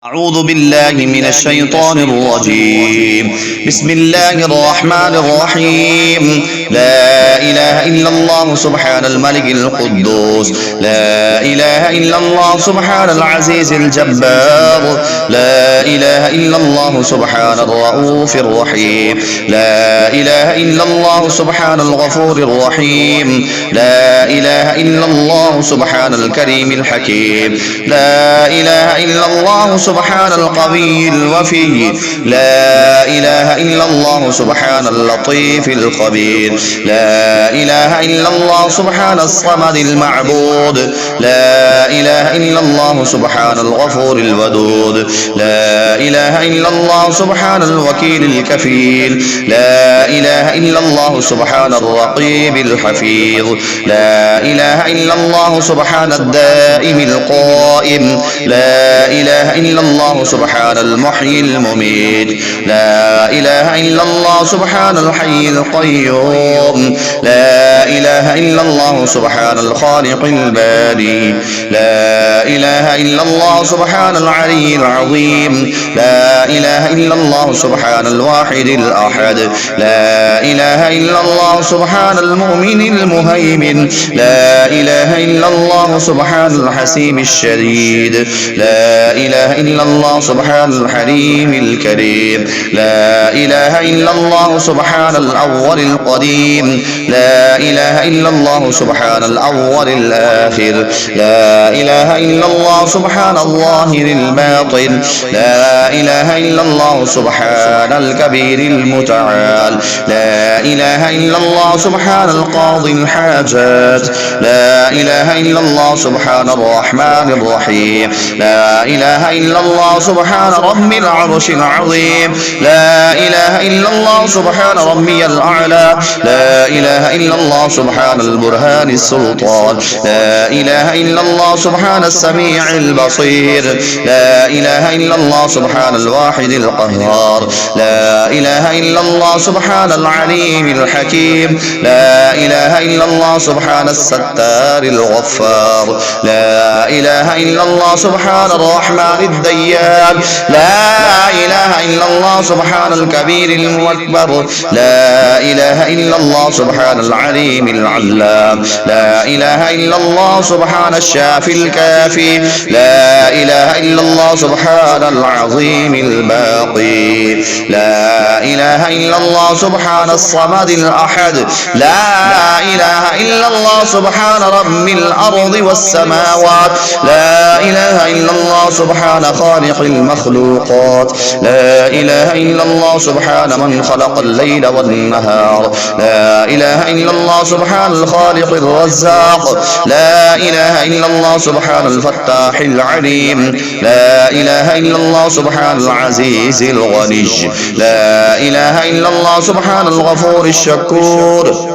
أعوذ بالله من الشيطان الرجيم. بسم الله الرحمن الرحيم. لا إله إلا الله سبحان الملك القدوس، لا إله إلا الله سبحان العزيز الجبار، لا إله إلا الله سبحان الرؤوف الرحيم، لا إله إلا الله سبحان الغفور الرحيم، لا إله إلا الله سبحان الكريم الحكيم، لا إله إلا الله سبحان القوي الوفي، لا إله إلا الله سبحان اللطيف الخبير، لا إله إلا الله سبحان الصمد المعبود، لا إله إلا الله سبحان الغفور الودود، لا إله إلا الله سبحان الوكيل الكفيل، لا إله إلا الله سبحان الرقيب الحفيظ، لا إله إلا الله سبحان الدائم القائم، لا إله إلا الله سبحان المحيي المميت، لا إله إلا الله سبحان الحي القيوم، لا إله إلا الله سبحان الخالق الباري، لا إله إلا الله سبحان العلي العظيم، لا إله إلا الله سبحان الواحد الأحد، لا إله إلا الله سبحان المؤمن المهيمن، لا إله إلا الله سبحان الحسيب الشديد، لا إله إلا الله سبحان الحليم الكريم، لا إله إلا الله سبحان الأول القديم، لا إله إلا الله سبحان الأول الآخر، لا إله إلا الله سبحان الظاهر الباطن، لا إله إلا الله سبحان الكبير المتعال، لا إله إلا الله سبحان القاضي الحاجات، لا إله إلا الله سبحان الرحمن الرحيم، لا إله إلا الله سبحان رب العرش العظيم، لا إله إلا الله سبحان ربي الأعلى، لا إله إلا الله سبحان البرهان السلطان، لا إله إلا الله سبحان السميع البصير، لا إله إلا الله سبحان الواحد القهار، لا إله إلا الله سبحان العليم الحكيم، لا إله إلا الله سبحان الستار الغفار، لا إله إلا الله سبحان الرحمن الديان، لا إله إلا الله سبحان الكبير المكبر، لا إله إلا الله سبحان العليم العلام، لا إله إلا الله سبحان الشافي الكافي، لا إله إلا الله سبحان العظيم الباقي، لا إله إلا الله سبحان الصمد الأحد، لا إله إلا الله سبحان رب الأرض والسماوات، لا إله إلا الله سبحان خالق المخلوقات، لا إله إلا الله سبحان من خلق الليل والنهار، لا إله إلا الله سبحان الخالق الرزاق، لا إله إلا الله سبحان الفتاح العليم، لا إله إلا الله سبحان العزيز الغني، لا إله إلا الله سبحان الغفور الشكور،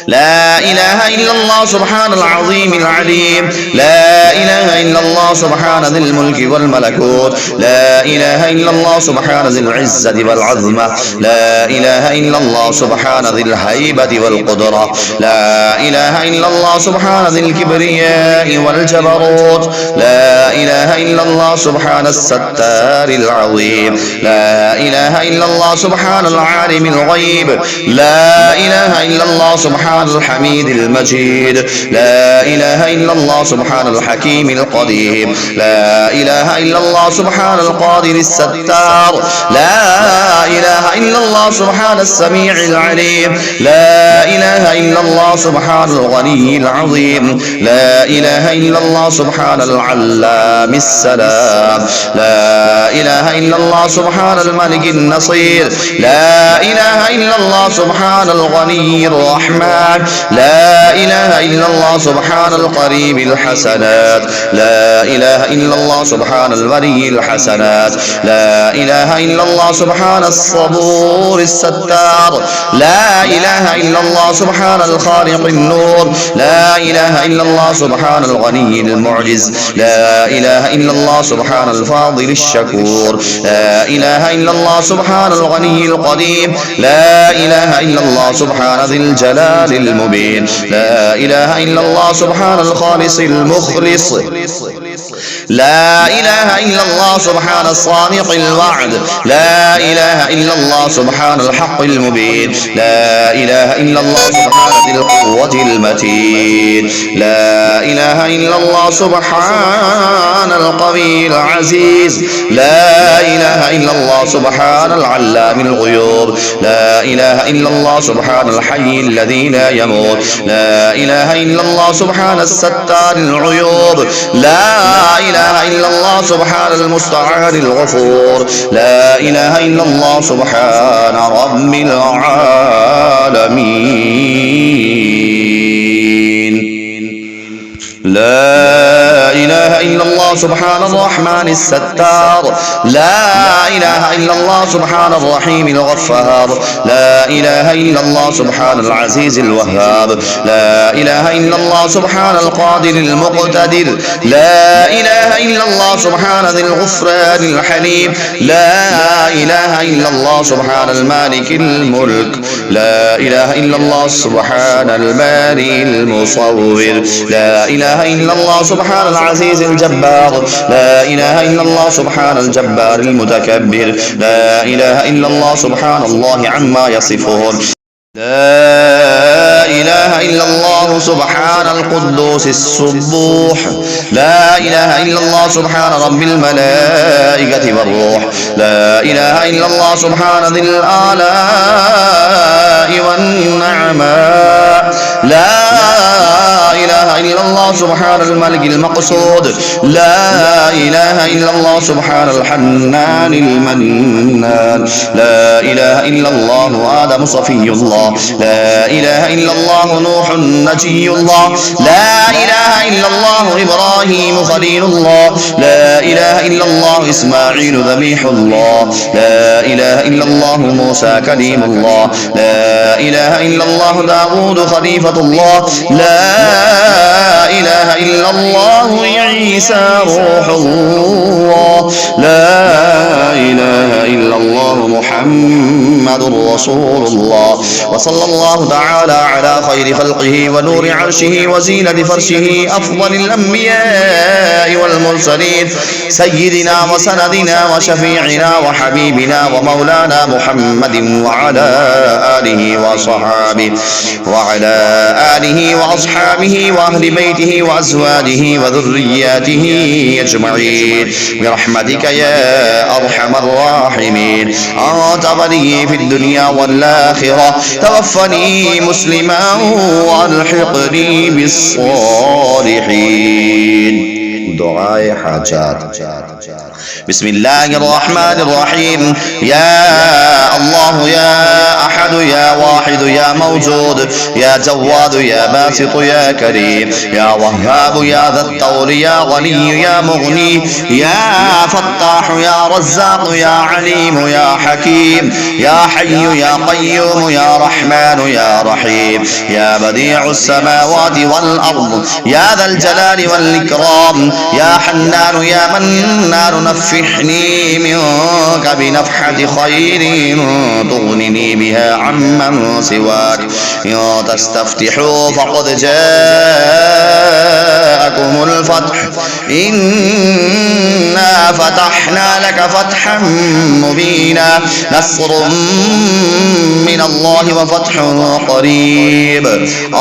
لا إله إلا الله سبحان العظيم العليم، لا إله إلا الله سبحان ذي الملك والملكوت، لا إله إلا الله سبحان ذي العزة والعظمة، لا إله إلا الله سبحان ذي الهيبة والقدرة، لا إله إلا الله سبحان ذي الكبرياء والجبروت، لا إله إلا الله سبحان الستار العظيم، لا إله إلا الله سبحان العالم الغيب، لا إله إلا الله سبحان الحميد المجيد، لا إله إلا الله سبحان الحكيم القديم، لا إله إلا الله سبحان القادر الستار، لا إله إلا الله سبحان السميع العليم، لا إله إلا الله سبحان الغني العظيم، لا إله إلا الله سبحان العلام السلام، لا إله إلا الله سبحان الملك النصير، لا إله إلا الله سبحان الغني الرحمن، لا إله إلا الله سبحان القريب الحسنات، لا إله إلا الله سبحان الولي الحسنات، لا إله إلا الله سبحان الصبور الستار، لا إله إلا الله سبحان الخالق النور، لا إله إلا الله سبحان الغني المعجز، لا إله إلا الله سبحان الفاضل الشكور، لا إله إلا الله سبحان الغني القديم، لا إله إلا الله سبحان ذي الجلال المبين. لا إله إلا الله سبحان الخالص المخلص. لا إله إلا الله سبحان الصادق الوعد. لا إله إلا الله سبحان الحق المبين. لا إله إلا الله سبحان ذي القوة المتين. لا إله إلا الله سبحان القوي العزيز. لا إله إلا الله سبحان العلام الغيوب. لا إله إلا الله سبحان الحي الذي لا يموت. لا إله إلا الله سبحان الستار العيوب. لا إله إلا الله سبحان المستعان الغفور. لا إله إلا الله سبحان رب العالمين. لا إله إلا الله سبحان الرحمن الستار. لا إله إلا الله سبحان الرحيم الغفار. لا إله إلا الله سبحان العزيز الوهاب. لا إله إلا الله سبحان القادر المقتدر. لا إله إلا الله سبحان ذي الغفران الحليم. لا إله إلا الله سبحان المالك الملك. لا إله إلا الله سبحان الباري المصور. لا إله إلا الله سبحان العزيز الجبار. لا إله إلا الله سبحان الجبار المتكبر. لا إله إلا الله سبحان الله عما يصفون. لا إله إلا الله سبحان القدوس السبوح. لا إله إلا الله سبحان رب الملائكة والروح. لا إله إلا الله سبحان ذي الآلاء والنعماء. لا إله إلا الله سبحان الملك المقصود. لا إله إلا الله سبحان الحنان المنان. لا إله إلا الله آدم صفي الله. لا إله إلا الله نوح نجي الله. لا إله إلا الله إبراهيم خليل الله. لا إله إلا الله إسماعيل ذبيح الله. لا إله إلا الله موسى كليم الله. لا إله إلا الله داود خليفة الله. لا إله إلا الله عيسى روح الله. لا إله إلا الله محمد رسول الله. وصلى الله تعالى على خير خلقه ونور عرشه وزينة فرشه أفضل الأنبياء والمرسلين سيدنا وسندنا وشفيعنا وحبيبنا ومولانا محمد وعلى آله وأصحابه وأهل بيته وأزواجه وذرياته أجمعين برحمتك يا أرحم الراحمين. أنت ولي في الدنيا والآخرة. توفني مسلما والحقني بالصالحين. دعاء حاجات. بسم الله الرحمن الرحيم. يا الله يا أحد يا واحد يا موجود يا جواد يا باسط يا كريم يا وهاب يا ذا الطول يا غني يا مغني يا فتاح يا رزاق يا عليم يا حكيم يا حي يا قيوم يا رحمن يا رحيم يا بديع السماوات والأرض يا ذا الجلال والإكرام يا حنان يا منان نفحني منك بنفحة خير تغنني بها عمن سواك. إن تستفتحوا فقد جاءكم الفتح. إنا فتحنا لك فتحا مبينا. نصر من الله وفتح قريب.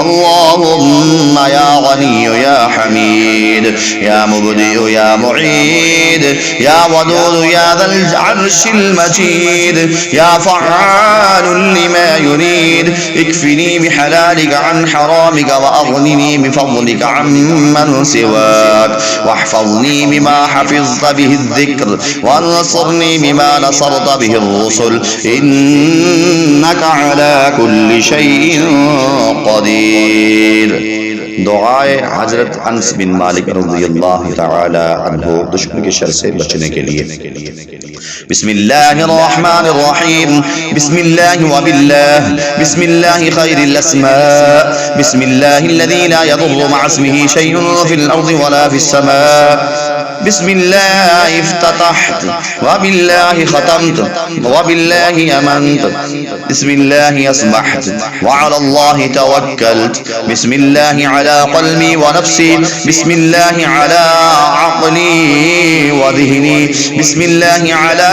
اللهم يا غني يا حميد يا مبدئ يا معيد يا ودود يا ذا العرش المجيد يا فعال لما يريد. اكفني بحلالك عن حرامك وأغنني بفضلك عمن سواك. واحفظني بما حفظت به الذكر وانصرني بما نصرت به الرسل. إنك على كل شيء قدير. دعائے حضرت انس بن مالک رضی اللہ تعالی عنہ دشمن کے شر سے بچنے کے لیے. بسم اللہ الرحمن الرحیم. بسم اللہ وباللہ. بسم اللہ خیر الاسماء. بسم اللہ الذي لا يضر مع اسمه شيء في الارض ولا في السماء. بسم الله افتتحت وبالله ختمت وبالله آمنت بسم الله أصبحت وعلى الله توكلت بسم الله على قلبي ونفسي بسم الله على عقلي وذهني بسم الله على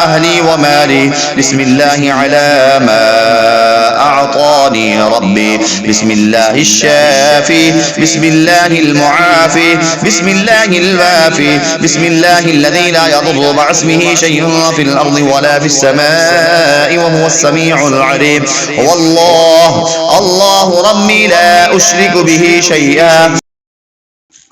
أهلي ومالي بسم الله على ما أعطاني ربي بسم الله الشافي بسم الله المعافي بسم الله الوافي بسم الله الذي لا يضر مع اسمه شيء في الأرض ولا في السماء وهو السميع العليم هو الله ربي لا أشرك به شيئا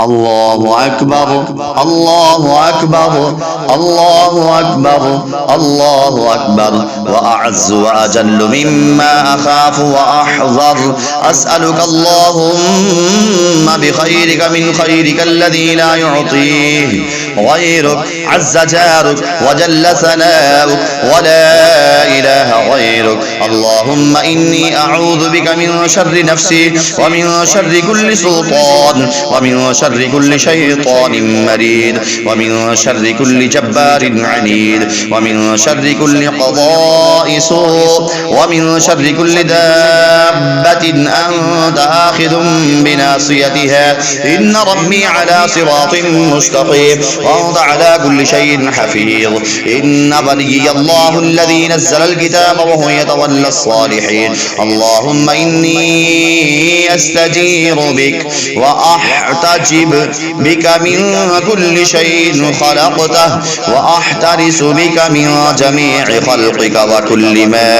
الله أكبر الله أكبر الله أكبر الله أكبر وأعز وأجل مما أخاف وأحذر أسألك اللهم بخيرك من خيرك الذي لا يعطيه غيرك عز جارك وجل ثناؤك ولا إله غيرك اللهم إني أعوذ بك من شر نفسي ومن شر كل سلطان ومن شر كل شيطان مريد ومن شر كل جبار عنيد ومن شر كل قضاء سوء ومن شر كل دابة أنت آخذ بناصيتها إن ربي على صراط مستقيم وأنت على كل شيء حفيظ إن ولي الله الذي نزل الكتاب وهو يتولى الصالحين اللهم إني أستجير بك وأحتجب بك من كل شيء خلقته وأحترس بك من جميع خلقك وكل ما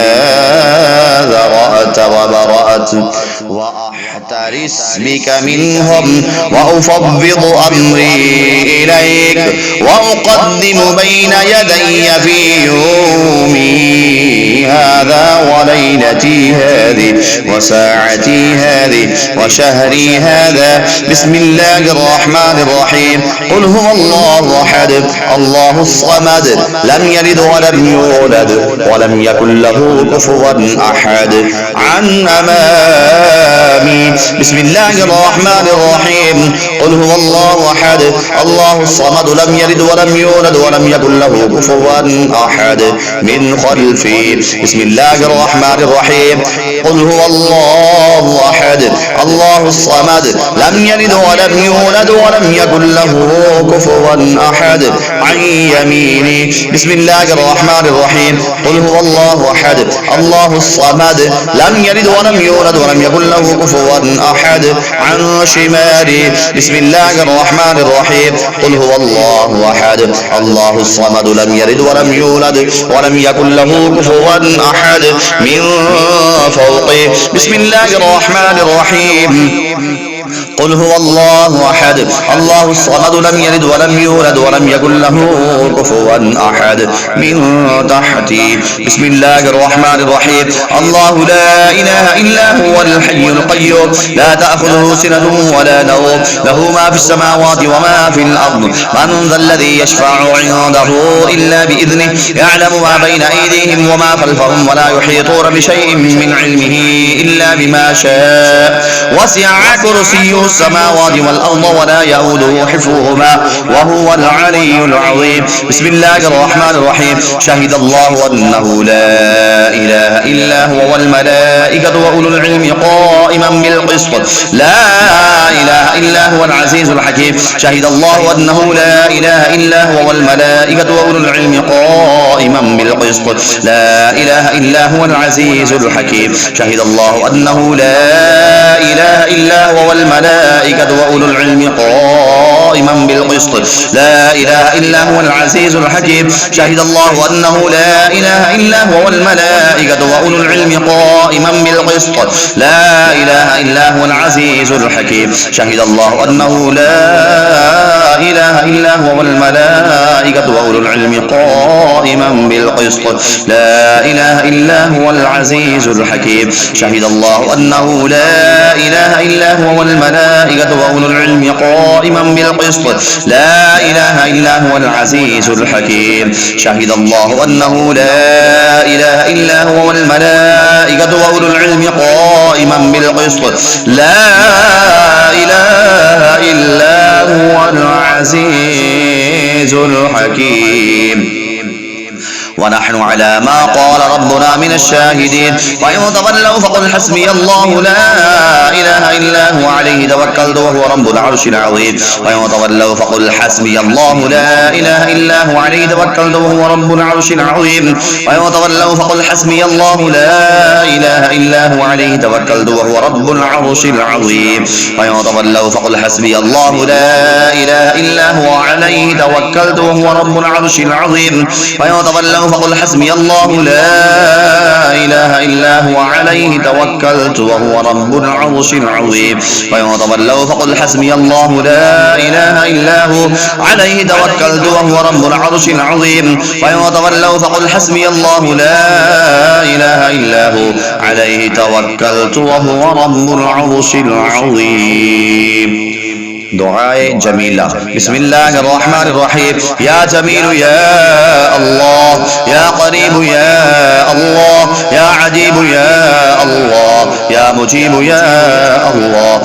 ذرأت وبرأت وأحترس بك منهم وأفوض أمري إليك وأقدم بين يدي في يومي هذا وليلتي هذه وساعتي هذه وشهري هذا بسم الله الرحمن الرحيم قل هو الله أحد الله الصمد لم يلد ولم يولد ولم يكن له كفوا أحد عن أمامي بسم الله الرحمن الرحيم قل هو الله أحد الله الصمد لم يلد ولم يولد ولم يكن له كفوا أحد من خلفي بسم الله الرحمن الرحيم قل هو الله أحد الله الصمد لم يلد ولم يولد ولم يكن له كفوا أحد عن يميني بسم الله الرحمن الرحيم قل هو الله أحد الله الصمد لم يلد ولم يولد ولم يكن له كفوا أحد عن شمالي بسم الله الرحمن الرحيم قل هو الله أحد الله الصمد لم يلد ولم يولد ولم يكن له كفوا أحد من فوقي بسم الله الرحمن الرحيم قل هو الله أحد الله الصمد لم يلد ولم يولد ولم يكن له كفوا أحد من تحتي بسم الله الرحمن الرحيم الله لا إله إلا هو الحي القيوم لا تأخذه سنة ولا نوم له ما في السماوات وما في الأرض من ذا الذي يشفع عنده إلا بإذنه يعلم ما بين أيديهم وما خلفهم ولا يحيطون بشيء من علمه إلا بما شاء وسع كرسيه السماوات والأرض ولا يؤوده حفظهما وهو العلي العظيم بسم الله الرحمن الرحيم شهد الله أنه لا إله إلا هو والملائكة وأولو العلم قائما بالقسط لا إله إلا هو العزيز الحكيم شهد الله أنه لا إله إلا هو والملائكة وأولو العلم قائما بالقسط لا إله إلا هو العزيز الحكيم شهد الله أنه لا إله إلا هو والملائكة وأولو العلم قائما بالقسط لا إله إلا هو العزيز الحكيم شهد الله أنه لا إله إلا هو والملائكة وأولو العلم قائما بالقسط لا إله إلا هو العزيز الحكيم شهد الله أنه لا إله إلا هو والملائكة وأولو العلم قائما بالقسط لا إله إلا هو العزيز الحكيم شهد الله أنه لا إله إلا هو والملائكة وأولو العلم قائما بالقسط لا إله إلا هو العزيز الحكيم شهد الله أنه لا إله إلا هو والملائكة وأولو العلم قائما بالقسط لا إله إلا هو العزيز الحكيم. ونحن على ما قال ربنا من الشاهدين. فإن تولوا فقل حسبي الله لا إله إلا هو عليه توكلت وهو رب العرش العظيم. وإن تولوا فقل حسبي الله لا إله إلا هو عليه توكلت وهو رب العرش العظيم. وإن تولوا فقل حسبي الله لا إله إلا هو عليه توكلت وهو رب العرش العظيم. وإن تولوا فقل حسبي الله لا إله إلا هو عليه توكلت وهو رب العرش العظيم. وإن تولوا فقل حسبي الله لا إله إلا هو عليه توكلت وهو رب العرش العظيم. وإن تولوا فقل حسبي الله لا إله إلا هو عليه توكلت وهو رب العرش العظيم. وإن تولوا فقل حسبي الله لا إله إلا هو عليه توكلت وهو رب العرش العظيم. دعاء جميلة. بسم الله الرحمن الرحيم. يا جميل يا الله، يا قريب يا الله، يا عجيب يا الله، يا مجيب يا الله،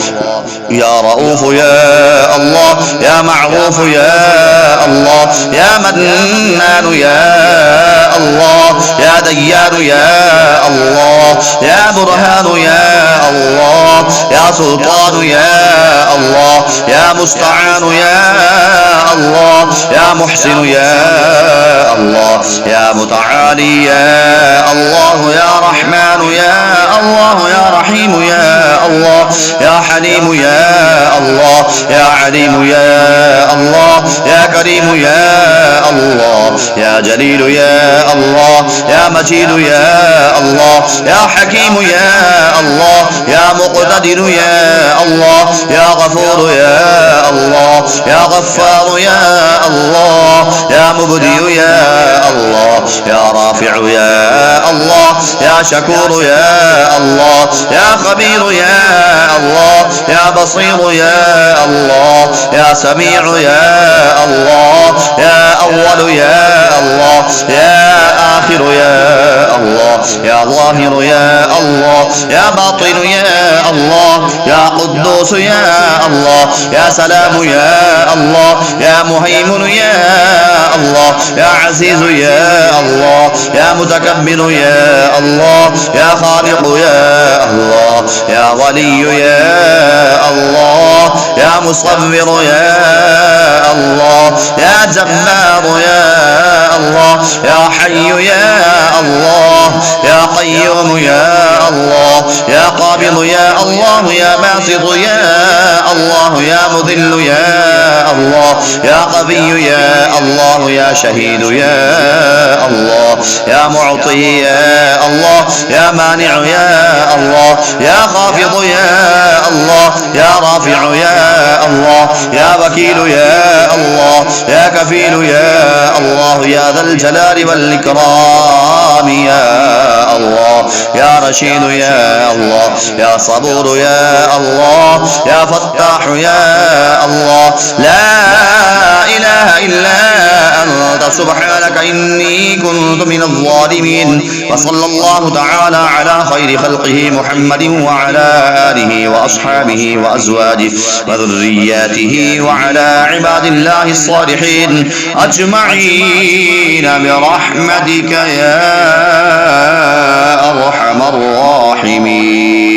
يا رؤوف يا الله، يا معروف يا الله، يا منان يا الله، يا ديان يا الله، يا برهان يا الله، يا سلطان يا الله، يا مستعان يا الله، يا محسن يا الله، يا متعالي يا الله، يا رحمن يا الله، يا رحيم يا الله، يا حليم يا الله، يا عليم يا الله، يا كريم يا الله، يا جليل يا الله، يا مجيد يا الله، يا حكيم يا الله، يا مقتدر يا الله، يا غفور يا الله، يا غفار يا الله، يا مبدي يا الله، يا رافع يا الله، يا شكور يا الله، يا خبير يا الله، يا بصير يا الله، يا سميع يا الله، يا أول يا الله، يا آخر يا الله، يا ظاهر يا الله، يا باطن يا الله، يا قدوس يا الله، يا سلام يا الله، يا مهيمن يا الله، يا عزيز يا الله، يا متكبر يا الله، يا خالق يا الله، يا ولي يا الله، يا مصور يا الله، يا جبار يا الله، يا حي يا الله، يا قيوم يا الله، يا قابض يا الله، يا باسط يا الله، يا مذل يا الله، يا قوي يا الله، يا شهيد يا الله، يا معطي يا الله، يا مانع يا الله، يا خافض يا الله، يا رافع يا الله، يا وكيل يا الله، يا كفيل يا الله، يا ذا الجلال والإكرام يا الله، يا رشيد يا الله، يا صبور يا الله، يا فتاح يا الله، لا إله إلا أنت سبحانك إني كنت من الظالمين. وصلى الله تعالى على خير خلقه محمد وعلى آله وأصحابه وأزواجه وذرياته وعلى عباد الله الصالحين أجمعين برحمتك يا أرحم الراحمين.